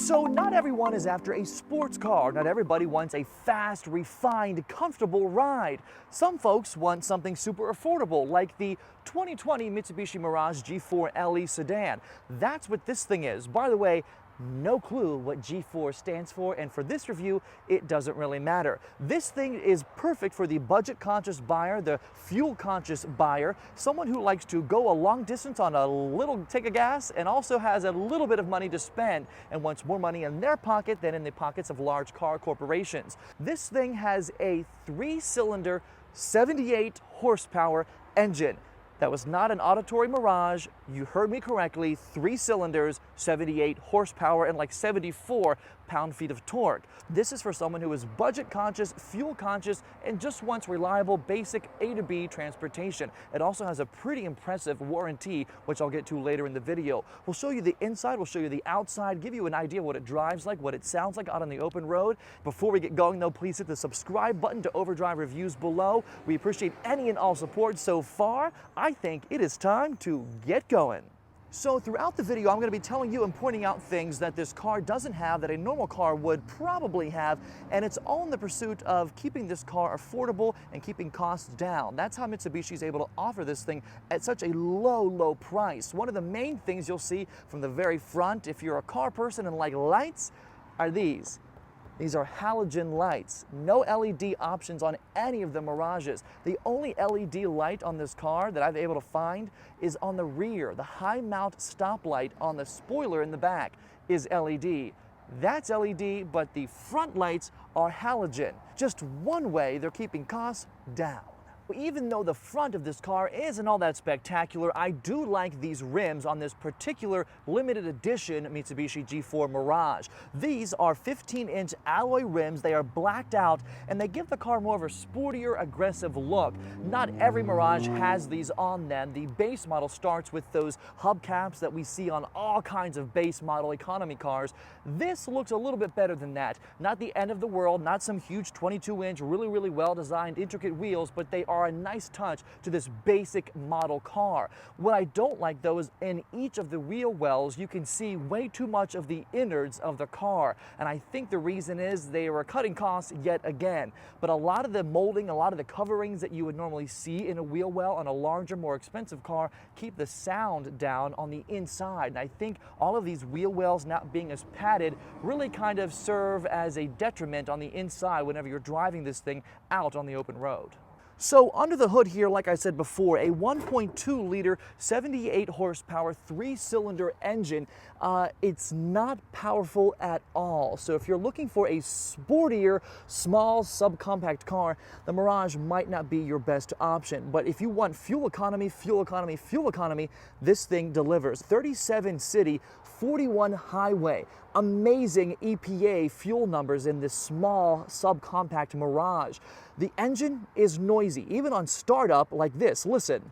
So not everyone is after a sports car. Not everybody wants a fast, refined, comfortable ride. Some folks want something super affordable, like the 2020 Mitsubishi Mirage G4 LE sedan. That's what this thing is. By the way, no clue what G4 stands for, and for this review, it doesn't really matter. This thing is perfect for the budget-conscious buyer, the fuel-conscious buyer, someone who likes to go a long distance on a little tank of gas and also has a little bit of money to spend and wants more money in their pocket than in the pockets of large car corporations. This thing has a 3-cylinder, 78 horsepower engine. That was not an auditory mirage. You heard me correctly. 3 cylinders, 78 horsepower, and like 74 pound-feet of torque. This is for someone who is budget conscious, fuel conscious, and just wants reliable, basic A to B transportation. It also has a pretty impressive warranty, which I'll get to later in the video. We'll show you the inside, we'll show you the outside, give you an idea what it drives like, what it sounds like out on the open road. Before we get going though, please hit the subscribe button to Overdrive Reviews below. We appreciate any and all support so far. I think it is time to get going. So throughout the video, I'm going to be telling you and pointing out things that this car doesn't have that a normal car would probably have, and it's all in the pursuit of keeping this car affordable and keeping costs down. That's how Mitsubishi is able to offer this thing at such a low price. One of the main things you'll see from the very front, if you're a car person and like lights, are these. These are halogen lights. No LED options on any of the Mirages. The only LED light on this car that I've been able to find is on the rear. The high mount stoplight on the spoiler in the back is LED. That's LED, but the front lights are halogen. Just one way they're keeping costs down. Even though the front of this car isn't all that spectacular, I do like these rims on this particular limited edition Mitsubishi G4 Mirage. These are 15-inch alloy rims. They are blacked out and they give the car more of a sportier, aggressive look. Not every Mirage has these on them. The base model starts with those hubcaps that we see on all kinds of base model economy cars. This looks a little bit better than that. Not the end of the world, not some huge 22-inch, really well-designed, intricate wheels, but they are a nice touch to this basic model car. What I don't like though is in each of the wheel wells you can see way too much of the innards of the car, and I think the reason is they were cutting costs yet again. But a lot of the molding, a lot of the coverings that you would normally see in a wheel well on a larger, more expensive car keep the sound down on the inside, and I think all of these wheel wells not being as padded really kind of serve as a detriment on the inside whenever you're driving this thing out on the open road. So under the hood here, like I said before, a 1.2 liter, 78 horsepower, 3-cylinder engine. It's not powerful at all. So if you're looking for a sportier, small, subcompact car, the Mirage might not be your best option. But if you want fuel economy, this thing delivers. 37 city, 41 highway. Amazing EPA fuel numbers in this small, subcompact Mirage. The engine is noisy, even on startup like this. Listen.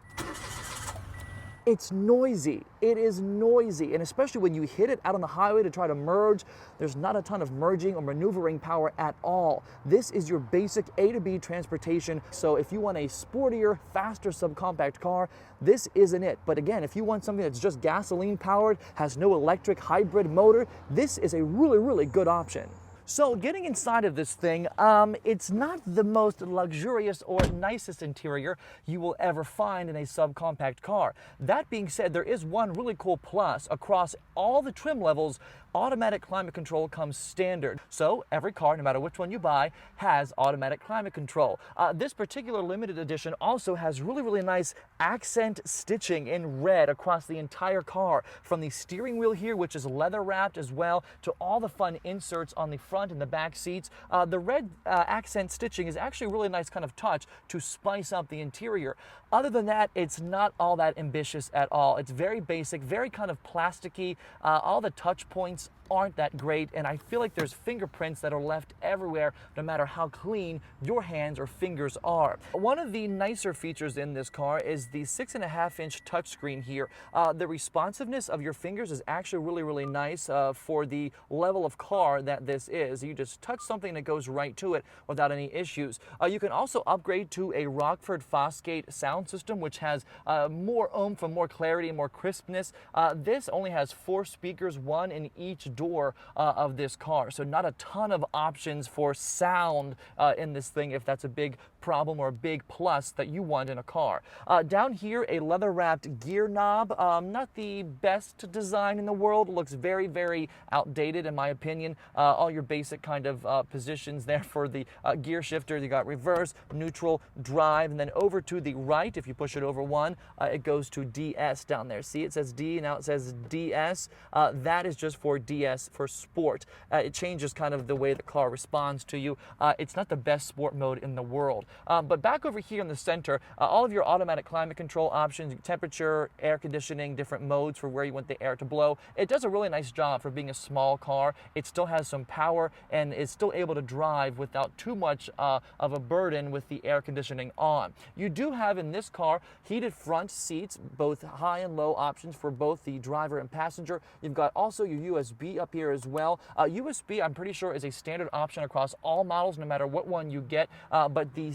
It's noisy. It is noisy, and especially when you hit it out on the highway to try to merge, there's not a ton of merging or maneuvering power at all. This is your basic A to B transportation, so if you want a sportier, faster subcompact car, this isn't it. But again, if you want something that's just gasoline powered, has no electric hybrid motor, this is a really good option. So getting inside of this thing, it's not the most luxurious or nicest interior you will ever find in a subcompact car. That being said, there is one really cool plus. Across all the trim levels, automatic climate control comes standard. So every car, no matter which one you buy, has automatic climate control. This particular limited edition also has really nice accent stitching in red across the entire car, from the steering wheel here, which is leather wrapped as well, to all the fun inserts on the front and the back seats. The red accent stitching is actually a really nice kind of touch to spice up the interior. Other than that, it's not all that ambitious at all. It's very basic, very kind of plasticky. All the touch points aren't that great, and I feel like there's fingerprints that are left everywhere no matter how clean your hands or fingers are. One of the nicer features in this car is the 6.5-inch touchscreen here. The responsiveness of your fingers is actually really nice for the level of car that this is. You just touch something and it goes right to it without any issues. You can also upgrade to a Rockford Fosgate sound system, which has more oomph and more clarity and more crispness. This only has 4 speakers, 1 in each door. door of this car. So not a ton of options for sound in this thing, if that's a big problem or a big plus that you want in a car. Down here, a leather-wrapped gear knob. Not the best design in the world. Looks very, very outdated in my opinion. All your basic kind of positions there for the gear shifter. You got reverse, neutral, drive, and then over to the right, if you push it over one, it goes to DS down there. See, it says D, now it says DS. That is just for DS, for sport. It changes kind of the way the car responds to you. It's not the best sport mode in the world. But back over here in the center, all of your automatic climate control options, temperature, air conditioning, different modes for where you want the air to blow. It does a really nice job for being a small car. It still has some power and is still able to drive without too much of a burden with the air conditioning on. You do have in this car heated front seats, both high and low options for both the driver and passenger. You've got also your USB up here as well. USB, I'm pretty sure, is a standard option across all models, no matter what one you get, but the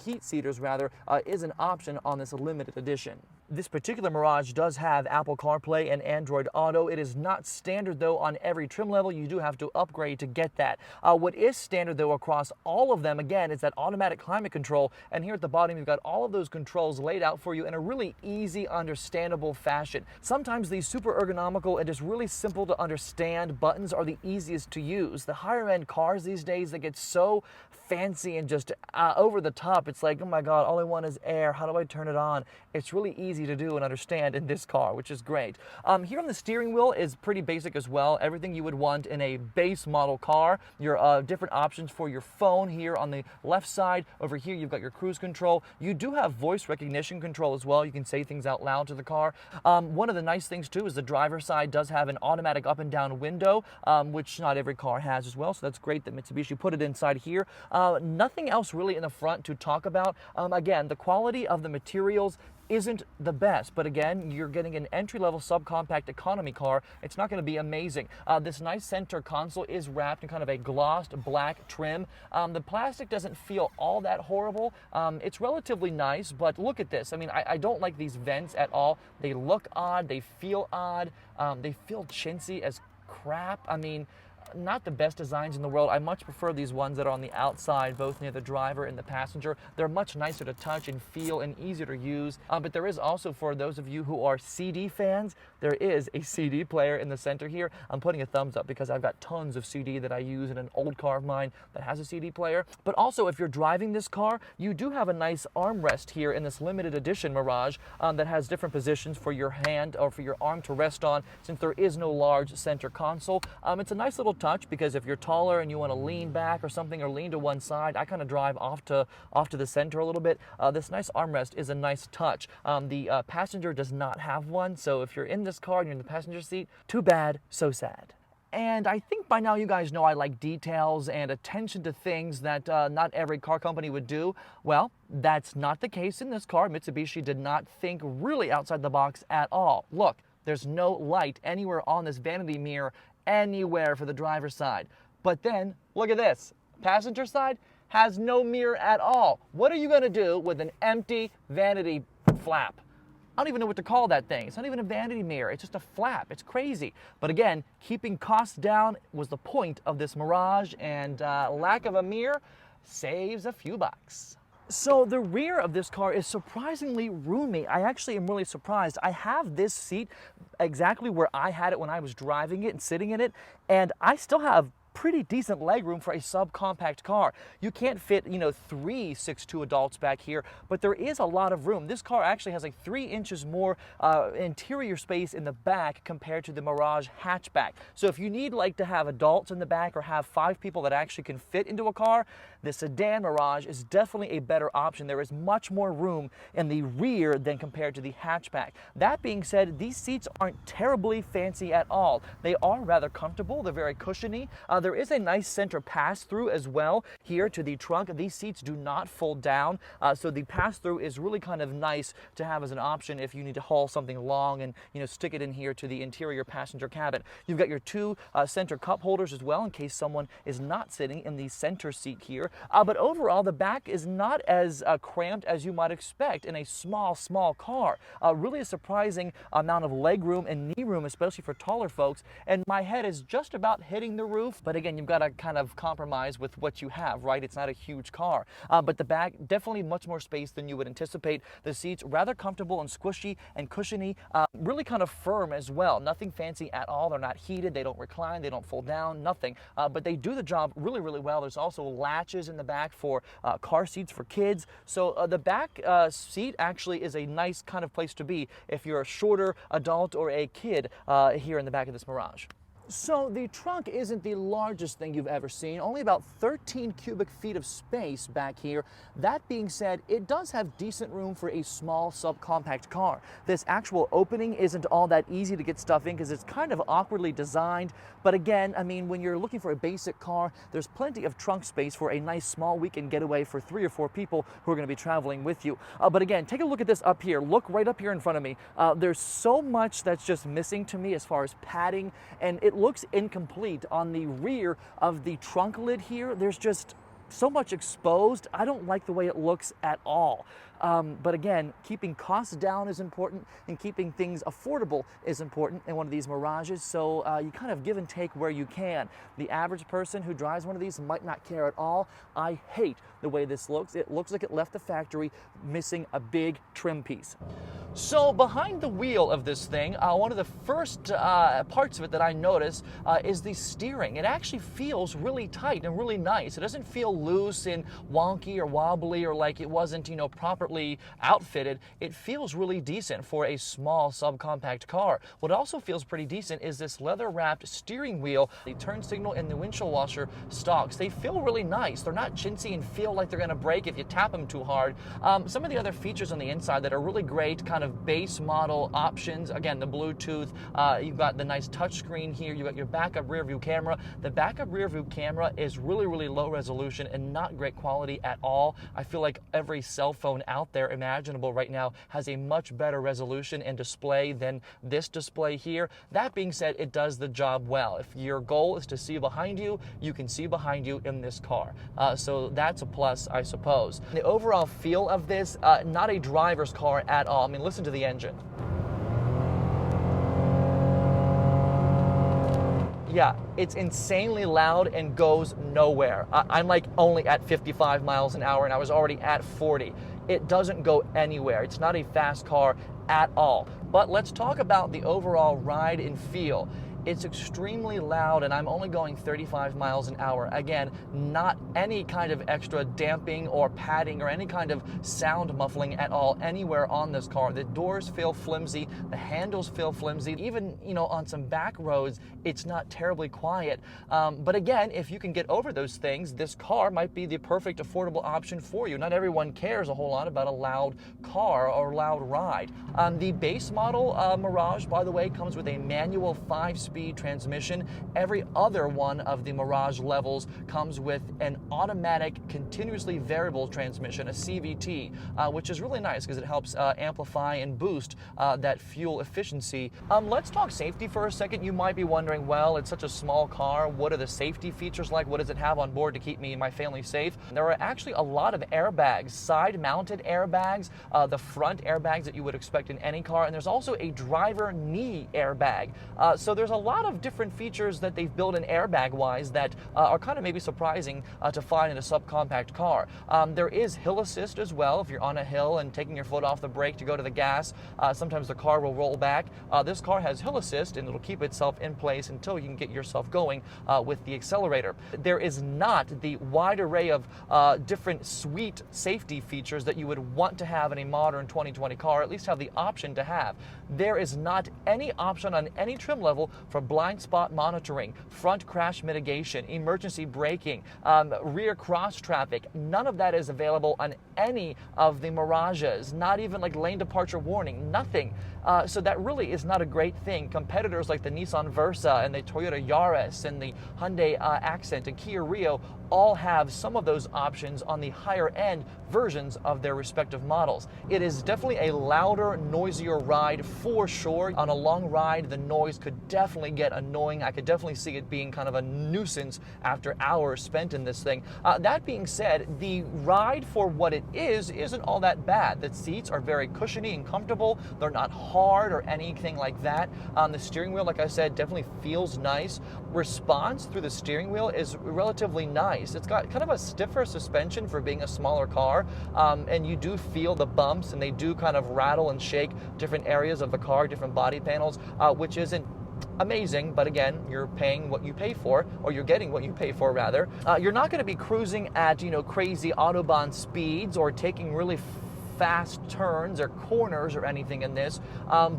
heat seaters rather, is an option on this limited edition. This particular Mirage does have Apple CarPlay and Android Auto. It is not standard though on every trim level. You do have to upgrade to get that. What is standard though across all of them, again, is that automatic climate control. And here at the bottom, you've got all of those controls laid out for you in a really easy, understandable fashion. Sometimes these super ergonomical and just really simple to understand buttons are the easiest to use. The higher end cars these days, they get so fancy and just over the top. It's like, oh my God, all I want is air. How do I turn it on? It's really easy to do and understand in this car, which is great. Here on the steering wheel is pretty basic as well. Everything you would want in a base model car. Your different options for your phone here on the left side. Over here, you've got your cruise control. You do have voice recognition control as well. You can say things out loud to the car. One of the nice things too is the driver's side does have an automatic up and down window, which not every car has as well. So that's great that Mitsubishi put it inside here. Nothing else really in the front to talk about. Again, the quality of the materials isn't the best, but again, you're getting an entry-level subcompact economy car. It's not going to be amazing. This nice center console is wrapped in kind of a glossed black trim. The plastic doesn't feel all that horrible. It's relatively nice, but look at this. I mean, I don't like these vents at all. They look odd. They feel odd. They feel chintzy as crap. I mean, not the best designs in the world. I much prefer these ones that are on the outside, both near the driver and the passenger. They're much nicer to touch and feel and easier to use. But there is also, for those of you who are CD fans, there is a CD player in the center here. I'm putting a thumbs up because I've got tons of CD that I use in an old car of mine that has a CD player. But also, if you're driving this car, you do have a nice armrest here in this limited edition Mirage that has different positions for your hand or for your arm to rest on, since there is no large center console. It's a nice little touch because if you're taller and you want to lean back or something, or lean to one side, I kind of drive off to the center a little bit. This nice armrest is a nice touch. The passenger does not have one, so if you're in this car and you're in the passenger seat, too bad, so sad. And I think by now you guys know I like details and attention to things that not every car company would do. Well, that's not the case in this car. Mitsubishi did not think really outside the box at all. Look, there's no light anywhere on this vanity mirror, anywhere for the driver's side. But then, look at this. Passenger side has no mirror at all. What are you going to do with an empty vanity flap? I don't even know what to call that thing. It's not even a vanity mirror. It's just a flap. It's crazy. But again, keeping costs down was the point of this Mirage, and lack of a mirror saves a few bucks. So the rear of this car is surprisingly roomy. I actually am really surprised. I have this seat exactly where I had it when I was driving it and sitting in it, and I still have pretty decent legroom for a subcompact car. You can't fit, 3 6'2" adults back here, but there is a lot of room. This car actually has like 3 inches more interior space in the back compared to the Mirage hatchback. So if you need to have adults in the back or have 5 people that actually can fit into a car, the sedan Mirage is definitely a better option. There is much more room in the rear than compared to the hatchback. That being said, these seats aren't terribly fancy at all. They are rather comfortable. They're very cushiony. There is a nice center pass-through as well here to the trunk. These seats do not fold down, so the pass-through is really kind of nice to have as an option if you need to haul something long and stick it in here to the interior passenger cabin. You've got your two center cup holders as well in case someone is not sitting in the center seat here. But overall, the back is not as cramped as you might expect in a small car. Really a surprising amount of leg room and knee room, especially for taller folks. And my head is just about hitting the roof. But again, you've got to kind of compromise with what you have, right? It's not a huge car. But the back, definitely much more space than you would anticipate. The seats rather comfortable and squishy and cushiony, really kind of firm as well. Nothing fancy at all. They're not heated. They don't recline. They don't fold down. Nothing. But they do the job really, really well. There's also latches in the back for car seats for kids. So the back seat actually is a nice kind of place to be if you're a shorter adult or a kid here in the back of this Mirage. So the trunk isn't the largest thing you've ever seen, only about 13 cubic feet of space back here. That being said, it does have decent room for a small subcompact car. This actual opening isn't all that easy to get stuff in because it's kind of awkwardly designed. But again, I mean, when you're looking for a basic car, there's plenty of trunk space for a nice small weekend getaway for 3 or 4 people who are going to be traveling with you. But again, take a look at this up here. Look right up here in front of me. There's so much that's just missing to me as far as padding, and it looks incomplete on the rear of the trunk lid here. There's just so much exposed. I don't like the way it looks at all. But again, keeping costs down is important, and keeping things affordable is important in one of these Mirages. So you kind of give and take where you can. The average person who drives one of these might not care at all. I hate the way this looks. It looks like it left the factory missing a big trim piece. So behind the wheel of this thing, one of the first parts of it that I notice is the steering. It actually feels really tight and really nice. It doesn't feel loose and wonky or wobbly or like it wasn't, properly outfitted. It feels really decent for a small subcompact car. What also feels pretty decent is this leather-wrapped steering wheel. The turn signal and the windshield washer stalks, they feel really nice. They're not chintzy and feel like they're going to break if you tap them too hard. Some of the other features on the inside that are really great, kind of base model options. Again, the Bluetooth, you've got the nice touchscreen here, you've got your backup rear view camera. The backup rear view camera is really, really low resolution and not great quality at all. I feel like every cell phone out there imaginable right now has a much better resolution and display than this display here. That being said, it does the job well. If your goal is to see behind you, you can see behind you in this car. So that's a plus, I suppose. The overall feel of this, not a driver's car at all. I mean, listen to the engine. Yeah, it's insanely loud and goes nowhere. I'm like only at 55 miles an hour and I was already at 40. It doesn't go anywhere. It's not a fast car at all. But let's talk about the overall ride and feel. It's extremely loud and I'm only going 35 miles an hour. Again, not any kind of extra damping or padding or any kind of sound muffling at all anywhere on this car. The doors feel flimsy, the handles feel flimsy. Even, on some back roads, it's not terribly quiet. But again, if you can get over those things, this car might be the perfect affordable option for you. Not everyone cares a whole lot about a loud car or loud ride. The base model Mirage, by the way, comes with a manual 5-speed transmission. Every other one of the Mirage levels comes with an automatic continuously variable transmission, a CVT, which is really nice because it helps amplify and boost that fuel efficiency. Let's talk safety for a second. You might be wondering, well, it's such a small car. What are the safety features like? What does it have on board to keep me and my family safe? There are actually a lot of airbags, side-mounted airbags, the front airbags that you would expect in any car, and there's also a driver knee airbag. So there's a lot of different features that they've built in airbag-wise that are kind of maybe surprising to find in a subcompact car. There is hill assist as well. If you're on a hill and taking your foot off the brake to go to the gas, sometimes the car will roll back. This car has hill assist and it'll keep itself in place until you can get yourself going with the accelerator. There is not the wide array of different sweet safety features that you would want to have in a modern 2020 car, at least have the option to have. There is not any option on any trim level for blind spot monitoring, front crash mitigation, emergency braking, rear cross traffic. None of that is available on any of the Mirages, not even like lane departure warning, nothing. So that really is not a great thing. Competitors like the Nissan Versa and the Toyota Yaris and the Hyundai Accent and Kia Rio all have some of those options on the higher end versions of their respective models. It is definitely a louder, noisier ride for sure. On a long ride, the noise could definitely get annoying. I could definitely see it being kind of a nuisance after hours spent in this thing. That being said, the ride for what it isn't all that bad. The seats are very cushiony and comfortable. They're not hard or anything like that. The steering wheel, like I said, definitely feels nice. Response through the steering wheel is relatively nice. It's got kind of a stiffer suspension for being a smaller car, and you do feel the bumps, and they do kind of rattle and shake different areas of the car, different body panels, which isn't amazing, but again, you're paying what you pay for, or you're getting what you pay for rather. You're not going to be cruising at, crazy Autobahn speeds or taking really fast turns or corners or anything in this,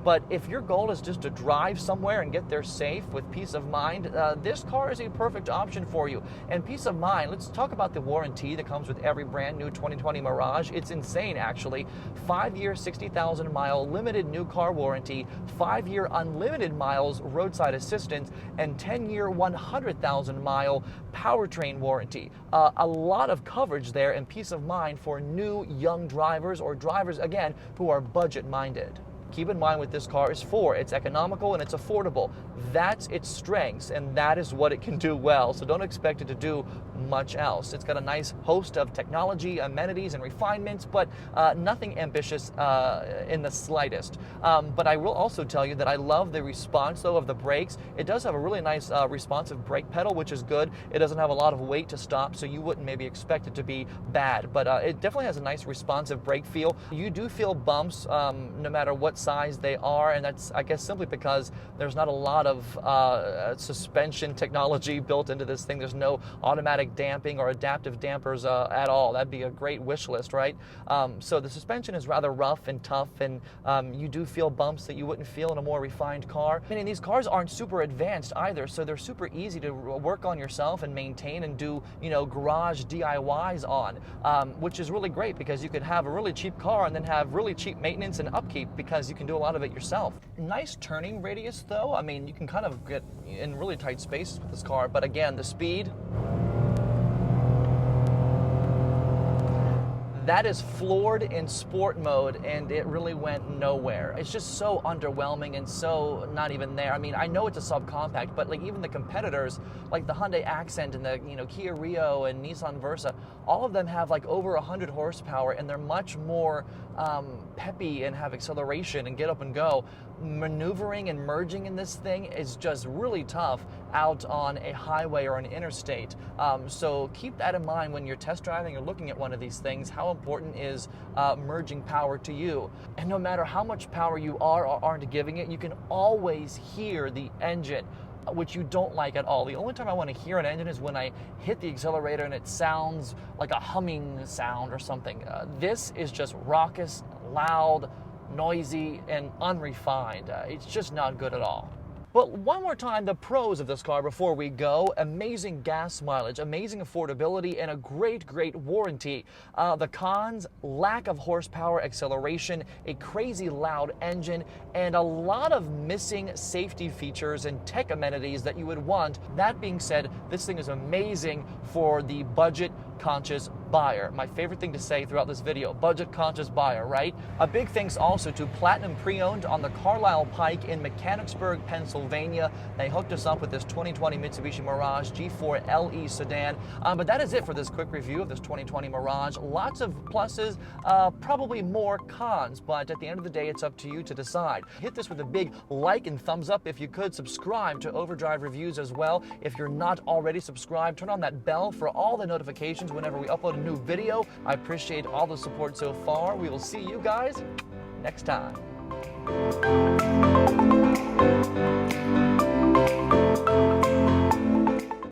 but if your goal is just to drive somewhere and get there safe with peace of mind, this car is a perfect option for you. And peace of mind, let's talk about the warranty that comes with every brand new 2020 Mirage. It's insane, actually. 5-year 60,000 mile limited new car warranty, 5-year unlimited miles roadside assistance, and 10-year 100,000 mile powertrain warranty. A lot of coverage there and peace of mind for new young drivers or drivers, again, who are budget-minded. Keep in mind what this car is for. It's economical and it's affordable. That's its strengths, and that is what it can do well. So don't expect it to do much else. It's got a nice host of technology, amenities, and refinements, but nothing ambitious in the slightest. But I will also tell you that I love the response, though, of the brakes. It does have a really nice responsive brake pedal, which is good. It doesn't have a lot of weight to stop, so you wouldn't maybe expect it to be bad, but it definitely has a nice responsive brake feel. You do feel bumps no matter what size they are, and that's, I guess, simply because there's not a lot of suspension technology built into this thing. There's no automatic damping or adaptive dampers at all. That'd be a great wish list, right? So the suspension is rather rough and tough, and you do feel bumps that you wouldn't feel in a more refined car. I mean, these cars aren't super advanced either, so they're super easy to work on yourself and maintain and do, garage DIYs on, which is really great because you could have a really cheap car and then have really cheap maintenance and upkeep because you can do a lot of it yourself. Nice turning radius, though. I mean, you can kind of get in really tight spaces with this car, but again, the speed, that is floored in sport mode, and it really went nowhere. It's just so underwhelming and so not even there. I mean, I know it's a subcompact, but like even the competitors, like the Hyundai Accent and the Kia Rio and Nissan Versa, all of them have like over 100 horsepower, and they're much more peppy and have acceleration and get up and go. Maneuvering and merging in this thing is just really tough out on a highway or an interstate. So keep that in mind when you're test driving or looking at one of these things. How important is merging power to you? And no matter how much power you are or aren't giving it, you can always hear the engine, which you don't like at all. The only time I want to hear an engine is when I hit the accelerator and it sounds like a humming sound or something. This is just raucous, loud, noisy, and unrefined. It's just not good at all. But one more time, the pros of this car before we go: amazing gas mileage, amazing affordability, and a great warranty. The cons: lack of horsepower, acceleration, a crazy loud engine, and a lot of missing safety features and tech amenities that you would want. That being said, this thing is amazing for the budget-conscious buyer. My favorite thing to say throughout this video: budget-conscious buyer, right? A big thanks also to Platinum Pre-Owned on the Carlisle Pike in Mechanicsburg, Pennsylvania. They hooked us up with this 2020 Mitsubishi Mirage G4 LE sedan. But that is it for this quick review of this 2020 Mirage. Lots of pluses, probably more cons, but at the end of the day, it's up to you to decide. Hit this with a big like and thumbs up if you could. Subscribe to Overdrive Reviews as well. If you're not already subscribed, turn on that bell for all the notifications whenever we upload a new video. I appreciate all the support so far. We will see you guys next time.